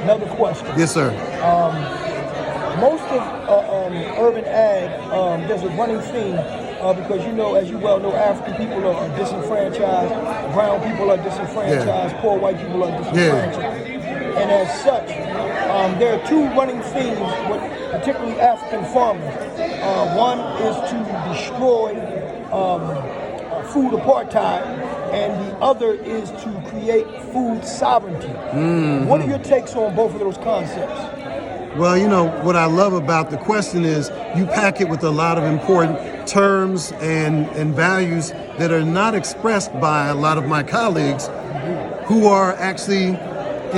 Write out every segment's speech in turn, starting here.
another question. Yes, sir. Most of urban ag, there's a running theme because as you well know, African people are disenfranchised, brown people are disenfranchised, poor white people are disenfranchised. And as such, there are two running themes with particularly African farmers. One is to destroy food apartheid, and the other is to create food sovereignty. What are your takes on both of those concepts? Well, what I love about the question is you pack it with a lot of important terms and values that are not expressed by a lot of my colleagues who are actually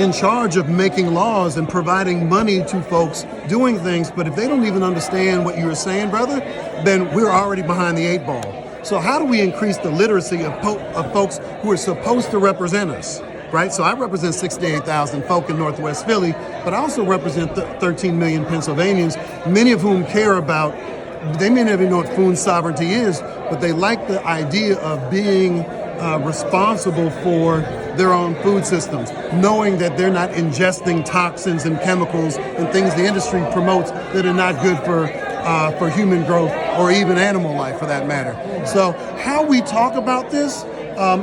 in charge of making laws and providing money to folks doing things. But if they don't even understand what you were saying, brother, then we're already behind the 8 ball. So how do we increase the literacy of folks who are supposed to represent us? Right, so I represent 68,000 folk in Northwest Philly, but I also represent 13 million Pennsylvanians, many of whom care about, they may never know what food sovereignty is, but they like the idea of being responsible for their own food systems, knowing that they're not ingesting toxins and chemicals and things the industry promotes that are not good for human growth or even animal life for that matter. So how we talk about this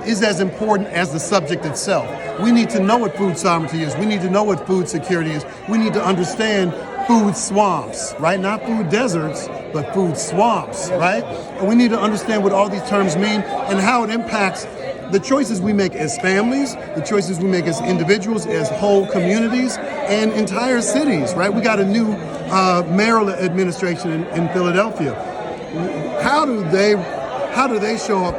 is as important as the subject itself. We need to know what food sovereignty is. We need to know what food security is. We need to understand food swamps, right? Not food deserts, but food swamps, right? And we need to understand what all these terms mean and how it impacts the choices we make as families, the choices we make as individuals, as whole communities, and entire cities, right? We got a new mayoral administration in Philadelphia. How do they show up